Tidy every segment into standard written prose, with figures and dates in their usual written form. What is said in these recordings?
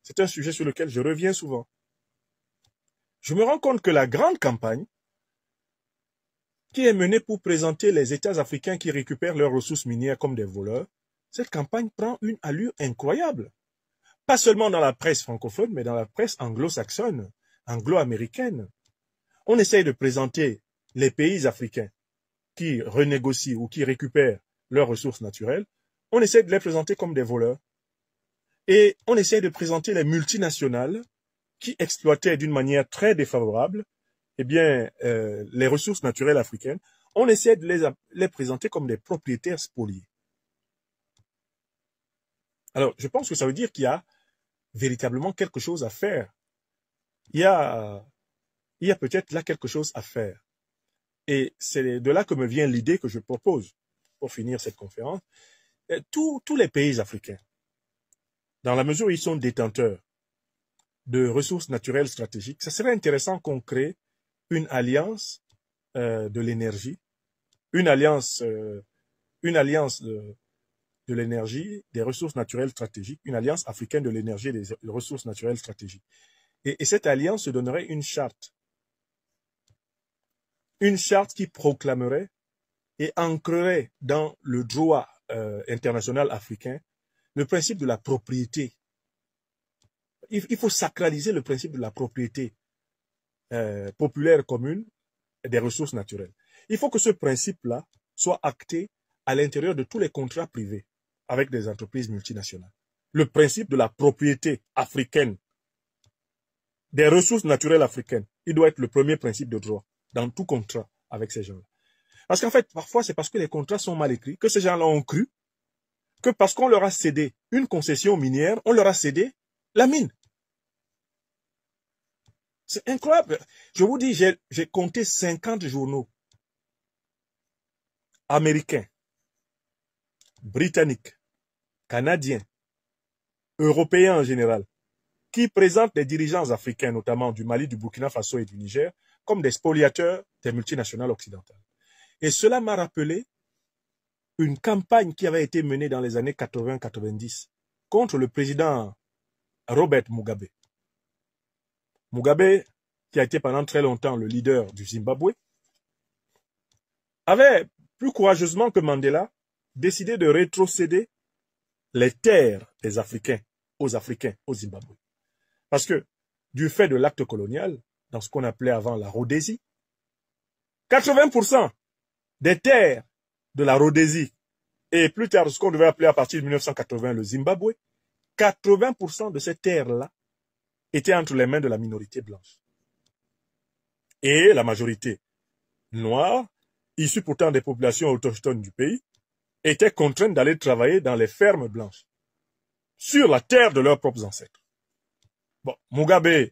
C'est un sujet sur lequel je reviens souvent. Je me rends compte que la grande campagne qui est menée pour présenter les États africains qui récupèrent leurs ressources minières comme des voleurs, cette campagne prend une allure incroyable. Pas seulement dans la presse francophone, mais dans la presse anglo-saxonne, anglo-américaine. On essaye de présenter les pays africains qui renégocient ou qui récupèrent leurs ressources naturelles, on essaie de les présenter comme des voleurs. Et on essaie de présenter les multinationales qui exploitaient d'une manière très défavorable eh bien, les ressources naturelles africaines. On essaie de les présenter comme des propriétaires spoliés. Alors, je pense que ça veut dire qu'il y a véritablement quelque chose à faire. Il y a peut-être là quelque chose à faire. Et c'est de là que me vient l'idée que je propose pour finir cette conférence. Tous les pays africains, dans la mesure où ils sont détenteurs de ressources naturelles stratégiques, ça serait intéressant qu'on crée une alliance de l'énergie, une alliance de l'énergie, des ressources naturelles stratégiques, une alliance africaine de l'énergie et des ressources naturelles stratégiques. Et cette alliance se donnerait une charte qui proclamerait et ancrerait dans le droit international africain le principe de la propriété. Il faut sacraliser le principe de la propriété populaire commune des ressources naturelles. Il faut que ce principe-là soit acté à l'intérieur de tous les contrats privés avec des entreprises multinationales. Le principe de la propriété africaine des ressources naturelles africaines, il doit être le premier principe de droit dans tout contrat avec ces gens-là. Parce qu'en fait, parfois, c'est parce que les contrats sont mal écrits que ces gens-là ont cru que parce qu'on leur a cédé une concession minière, on leur a cédé la mine. C'est incroyable. Je vous dis, j'ai compté 50 journaux américains, britanniques, canadiens, européens en général, qui présentent les dirigeants africains, notamment du Mali, du Burkina Faso et du Niger, comme des spoliateurs des multinationales occidentales. Et cela m'a rappelé une campagne qui avait été menée dans les années 80-90 contre le président Robert Mugabe. Mugabe, qui a été pendant très longtemps le leader du Zimbabwe, avait plus courageusement que Mandela décidé de rétrocéder les terres des Africains, au Zimbabwe. Parce que, du fait de l'acte colonial, dans ce qu'on appelait avant la Rhodésie, 80% des terres de la Rhodésie, et plus tard ce qu'on devait appeler à partir de 1980 le Zimbabwe, 80% de ces terres-là étaient entre les mains de la minorité blanche. Et la majorité noire, issue pourtant des populations autochtones du pays, étaient contraintes d'aller travailler dans les fermes blanches, sur la terre de leurs propres ancêtres. Bon, Mugabe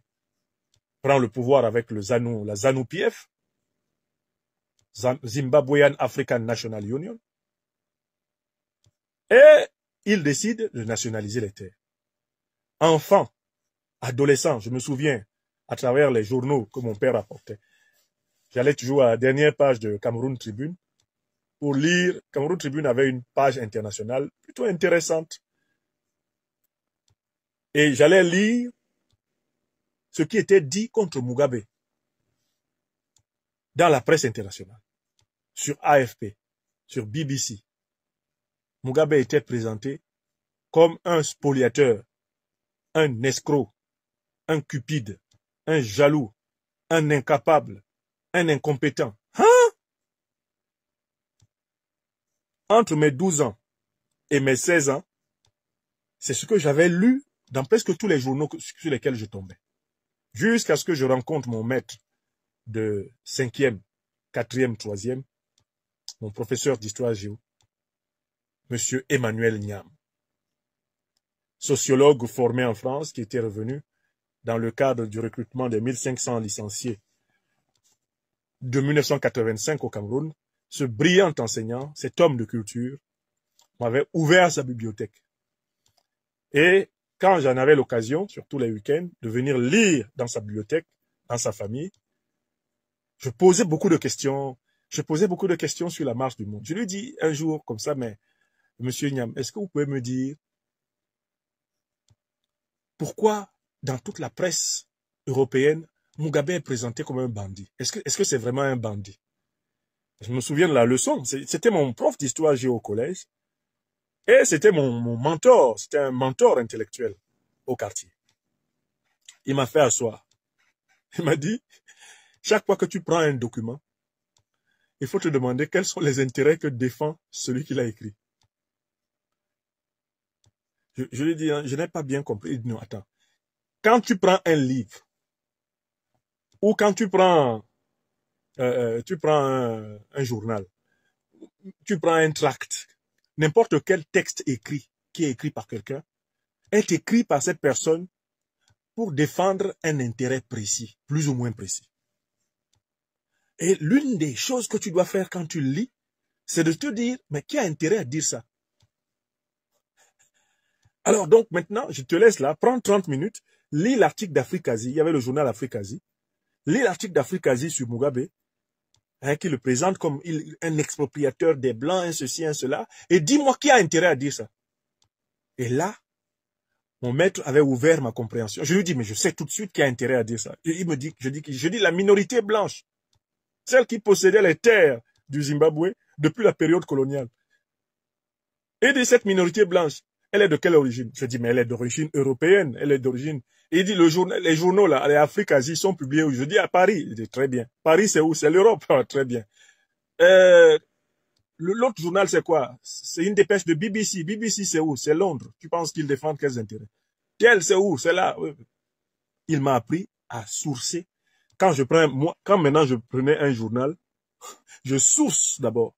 prend le pouvoir avec la ZANU-PF, Zimbabwean African National Union, et il décide de nationaliser les terres. Enfant, adolescent, je me souviens, à travers les journaux que mon père apportait, j'allais toujours à la dernière page de Cameroun Tribune pour lire. Cameroun Tribune avait une page internationale plutôt intéressante. Et j'allais lire ce qui était dit contre Mugabe dans la presse internationale, sur AFP, sur BBC. Mugabe était présenté comme un spoliateur, un escroc, un cupide, un jaloux, un incapable, un incompétent. Hein? Entre mes 12 ans et mes 16 ans, c'est ce que j'avais lu dans presque tous les journaux sur lesquels je tombais. Jusqu'à ce que je rencontre mon maître de 5e, 4e, 3e, mon professeur d'histoire géo, Monsieur Emmanuel Niam, sociologue formé en France qui était revenu dans le cadre du recrutement des 1500 licenciés de 1985 au Cameroun. Ce brillant enseignant, cet homme de culture, m'avait ouvert sa bibliothèque. Et quand j'en avais l'occasion, surtout les week-ends, de venir lire dans sa bibliothèque, dans sa famille, je posais beaucoup de questions. Je posais beaucoup de questions sur la marche du monde. Je lui dis un jour comme ça, mais Monsieur Niam, est-ce que vous pouvez me dire Pourquoi, dans toute la presse européenne, Mugabe est présenté comme un bandit? Est-ce que c'est vraiment un bandit? Je me souviens de la leçon. C'était mon prof d'histoire géo au collège. Et c'était mon mentor. C'était un mentor intellectuel au quartier. Il m'a fait asseoir. Il m'a dit, chaque fois que tu prends un document, il faut te demander quels sont les intérêts que défend celui qui l'a écrit. Je lui ai dit, hein, je n'ai pas bien compris. Il dit, non, attends. Quand tu prends un livre, ou quand tu prends un journal, tu prends un tract, n'importe quel texte écrit, qui est écrit par quelqu'un, est écrit par cette personne pour défendre un intérêt précis, plus ou moins précis. Et l'une des choses que tu dois faire quand tu lis, c'est de te dire, mais qui a intérêt à dire ça? Alors donc maintenant, je te laisse là, prends 30 minutes, lis l'article d'Afrique-Asie, il y avait le journal Afrique-Asie, lis l'article d'Afrique-Asie sur Mugabe, hein, qui le présente comme un expropriateur des Blancs, un ceci, un cela, et dis-moi qui a intérêt à dire ça. Et là, mon maître avait ouvert ma compréhension. Je lui dis, mais je sais tout de suite qui a intérêt à dire ça. Et il me dit, je dis la minorité blanche, celle qui possédait les terres du Zimbabwe depuis la période coloniale. Et de cette minorité blanche, elle est de quelle origine? Je dis, mais elle est d'origine européenne, elle est d'origine... Il dit, les journaux, là, les Afrique-Asie sont publiés où? Je dis, à Paris. Il dit, très bien. Paris, c'est où? C'est l'Europe. Très bien. L'autre journal, c'est quoi? C'est une dépêche de BBC. BBC, c'est où? C'est Londres. Tu penses qu'ils défendent quels intérêts? Quel, c'est où? C'est là. Il m'a appris à sourcer. Quand maintenant je prenais un journal, je source d'abord.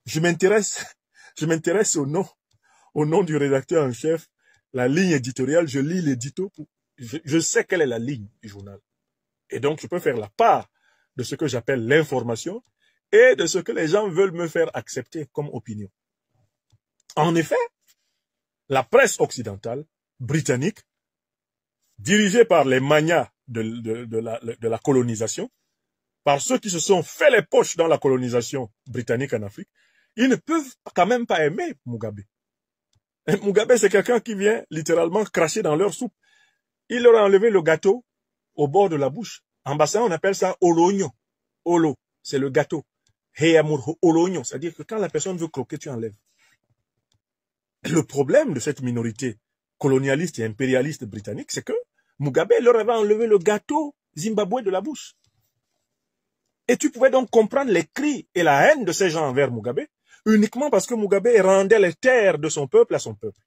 Je m'intéresse au nom du rédacteur en chef, la ligne éditoriale, je lis l'édito. Je sais quelle est la ligne du journal. Et donc, je peux faire la part de ce que j'appelle l'information et de ce que les gens veulent me faire accepter comme opinion. En effet, la presse occidentale, britannique, dirigée par les magnats de la colonisation, par ceux qui se sont fait les poches dans la colonisation britannique en Afrique, ils ne peuvent quand même pas aimer Mugabe. Et Mugabe, c'est quelqu'un qui vient littéralement cracher dans leur soupe. Il leur a enlevé le gâteau au bord de la bouche. En bassin, on appelle ça ologno. Olo, c'est le gâteau. Heyamur ologno, c'est-à-dire que quand la personne veut croquer, tu enlèves. Le problème de cette minorité colonialiste et impérialiste britannique, c'est que Mugabe leur avait enlevé le gâteau zimbabwe de la bouche. Et tu pouvais donc comprendre les cris et la haine de ces gens envers Mugabe, uniquement parce que Mugabe rendait les terres de son peuple à son peuple.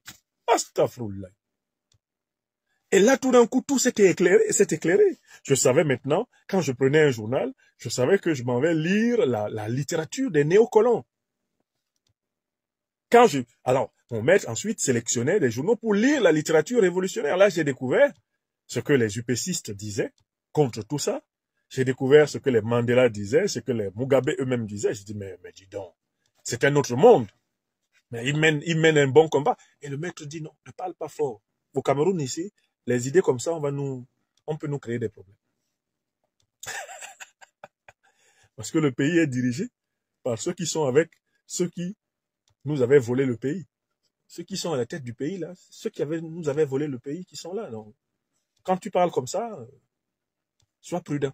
Astaghfirullah. Et là, tout d'un coup, tout s'est éclairé. Je savais maintenant, quand je prenais un journal, je savais que je m'en vais lire la littérature des néocolons. Alors, mon maître ensuite sélectionnait des journaux pour lire la littérature révolutionnaire. Là, j'ai découvert ce que les UPCistes disaient contre tout ça. J'ai découvert ce que les Mandela disaient, ce que les Mugabe eux-mêmes disaient. Je dis, mais dis donc, c'est un autre monde. Mais ils mènent un bon combat. Et le maître dit, non, ne parle pas fort. Au Cameroun, ici, les idées comme ça, on peut nous créer des problèmes. Parce que le pays est dirigé par ceux qui sont avec ceux qui nous avaient volé le pays. Ceux qui sont à la tête du pays, là, ceux qui nous avaient volé le pays, qui sont là. Donc, quand tu parles comme ça, sois prudent.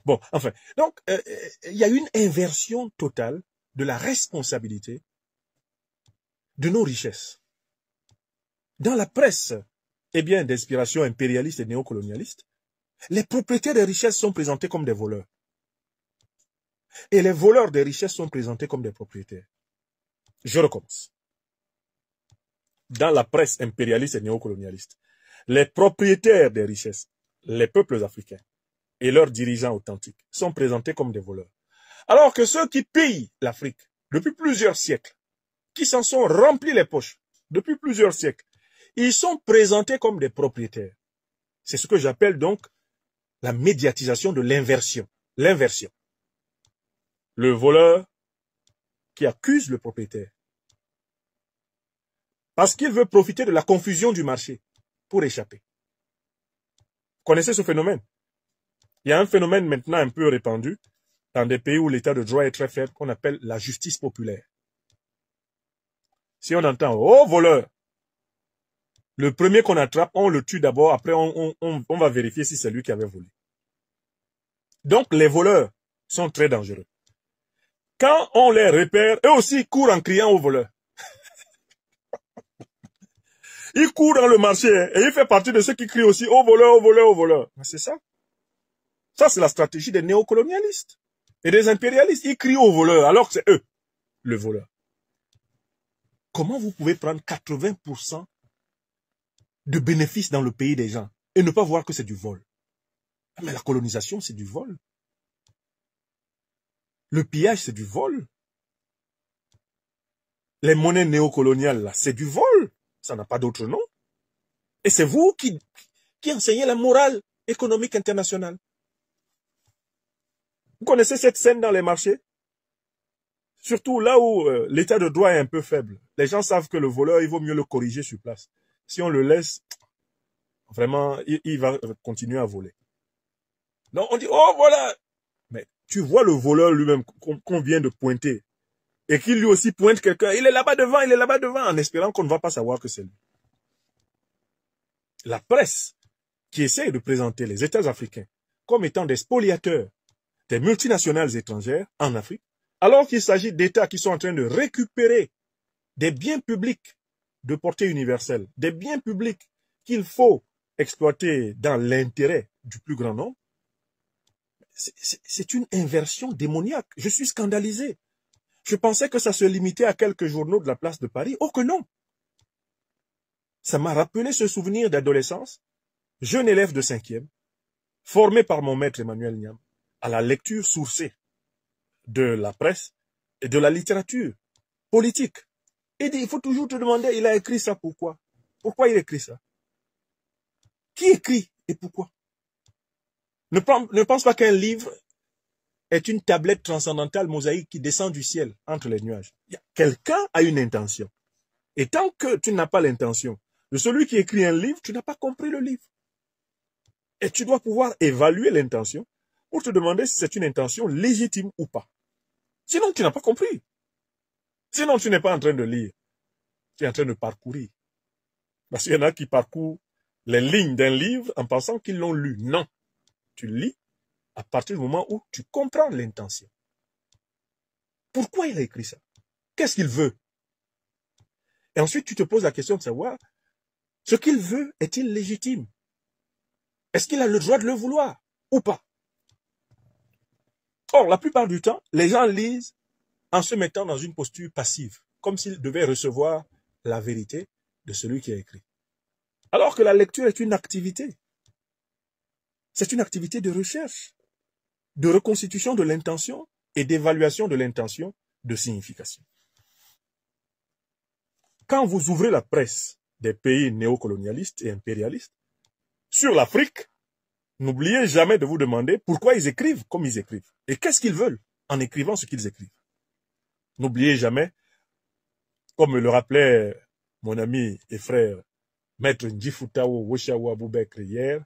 Bon, enfin, donc, il y a une inversion totale de la responsabilité de nos richesses. Dans la presse, eh bien, d'inspiration impérialiste et néocolonialiste, les propriétaires des richesses sont présentés comme des voleurs. Et les voleurs des richesses sont présentés comme des propriétaires. Je recommence. Dans la presse impérialiste et néocolonialiste, les propriétaires des richesses, les peuples africains et leurs dirigeants authentiques sont présentés comme des voleurs. Alors que ceux qui pillent l'Afrique depuis plusieurs siècles, qui s'en sont remplis les poches depuis plusieurs siècles, ils sont présentés comme des propriétaires. C'est ce que j'appelle donc la médiatisation de l'inversion. L'inversion. Le voleur qui accuse le propriétaire. Parce qu'il veut profiter de la confusion du marché pour échapper. Vous connaissez ce phénomène? Il y a un phénomène maintenant un peu répandu dans des pays où l'état de droit est très faible qu'on appelle la justice populaire. Si on entend « Oh, voleur », Le premier qu'on attrape, on le tue d'abord, après on va vérifier si c'est lui qui avait volé. Donc les voleurs sont très dangereux. Quand on les repère, eux aussi ils courent en criant aux voleurs. Ils courent dans le marché et il fait partie de ceux qui crient aussi aux voleurs, aux voleurs, aux voleurs. C'est ça. Ça, c'est la stratégie des néocolonialistes et des impérialistes. Ils crient aux voleurs alors que c'est eux, le voleur. Comment vous pouvez prendre 80% de bénéfices dans le pays des gens et ne pas voir que c'est du vol? Mais la colonisation, c'est du vol. Le pillage, c'est du vol. Les monnaies néocoloniales, là, c'est du vol. Ça n'a pas d'autre nom. Et c'est vous qui enseignez la morale économique internationale. Vous connaissez cette scène dans les marchés? Surtout là où l'état de droit est un peu faible. Les gens savent que le voleur, il vaut mieux le corriger sur place. Si on le laisse, vraiment, il va continuer à voler. Donc on dit, oh voilà. Mais tu vois le voleur lui-même qu'on vient de pointer. Et qu'il lui aussi pointe quelqu'un. Il est là-bas devant, il est là-bas devant, en espérant qu'on ne va pas savoir que c'est lui. La presse qui essaye de présenter les États africains comme étant des spoliateurs des multinationales étrangères en Afrique, alors qu'il s'agit d'États qui sont en train de récupérer des biens publics de portée universelle, des biens publics qu'il faut exploiter dans l'intérêt du plus grand nombre, c'est une inversion démoniaque. Je suis scandalisé. Je pensais que ça se limitait à quelques journaux de la place de Paris. Oh que non! Ça m'a rappelé ce souvenir d'adolescence, jeune élève de 5e, formé par mon maître Emmanuel Niam, à la lecture sourcée de la presse et de la littérature politique. Et il faut toujours te demander, il a écrit ça pourquoi? Pourquoi il écrit ça? Qui écrit et pourquoi? Ne pense pas qu'un livre est une tablette transcendantale mosaïque qui descend du ciel entre les nuages. Quelqu'un a une intention. Et tant que tu n'as pas l'intention de celui qui écrit un livre, tu n'as pas compris le livre. Et tu dois pouvoir évaluer l'intention pour te demander si c'est une intention légitime ou pas. Sinon, tu n'as pas compris. Sinon, tu n'es pas en train de lire. Tu es en train de parcourir. Parce qu'il y en a qui parcourent les lignes d'un livre en pensant qu'ils l'ont lu. Non. Tu lis à partir du moment où tu comprends l'intention. Pourquoi il a écrit ça? Qu'est-ce qu'il veut? Et ensuite, tu te poses la question de savoir, ce qu'il veut est-il légitime? Est-ce qu'il a le droit de le vouloir ou pas? Or, la plupart du temps, les gens lisent en se mettant dans une posture passive, comme s'ils devaient recevoir la vérité de celui qui a écrit. Alors que la lecture est une activité. C'est une activité de recherche, de reconstitution de l'intention et d'évaluation de l'intention de signification. Quand vous ouvrez la presse des pays néocolonialistes et impérialistes sur l'Afrique, n'oubliez jamais de vous demander pourquoi ils écrivent comme ils écrivent. Et qu'est-ce qu'ils veulent en écrivant ce qu'ils écrivent. N'oubliez jamais, comme me le rappelait mon ami et frère, Maître Ndjifutao Woshawa Aboubekr hier,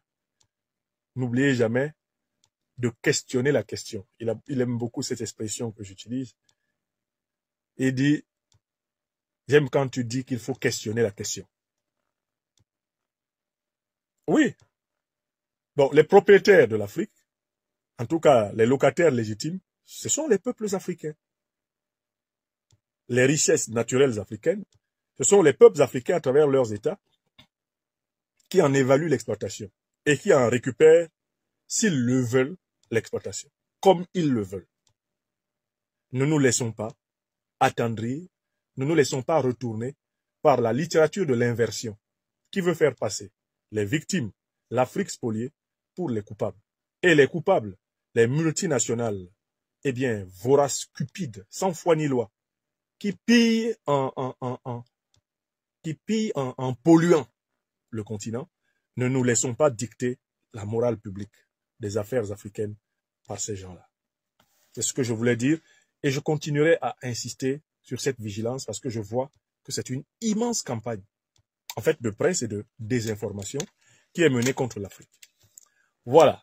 n'oubliez jamais de questionner la question. Il aime beaucoup cette expression que j'utilise. Il dit, j'aime quand tu dis qu'il faut questionner la question. Oui. Bon, les propriétaires de l'Afrique, en tout cas les locataires légitimes, ce sont les peuples africains. Les richesses naturelles africaines, ce sont les peuples africains à travers leurs États qui en évaluent l'exploitation et qui en récupèrent, s'ils le veulent, l'exploitation, comme ils le veulent. Ne nous laissons pas attendrir, ne nous laissons pas retourner par la littérature de l'inversion qui veut faire passer les victimes, l'Afrique spoliée, pour les coupables. Et les coupables, les multinationales, eh bien, voraces, cupides, sans foi ni loi, qui pillent en polluant le continent, ne nous laissons pas dicter la morale publique des affaires africaines par ces gens-là. C'est ce que je voulais dire et je continuerai à insister sur cette vigilance parce que je vois que c'est une immense campagne, en fait, de presse et de désinformation qui est menée contre l'Afrique. Voilà.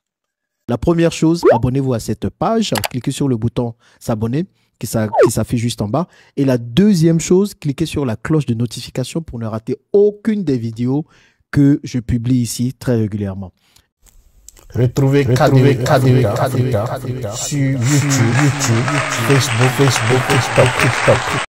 La première chose, abonnez-vous à cette page. Cliquez sur le bouton s'abonner qui s'affiche juste en bas. Et la deuxième chose, cliquez sur la cloche de notification pour ne rater aucune des vidéos que je publie ici très régulièrement. Retrouvez KDW Africa sur YouTube, Facebook, TikTok.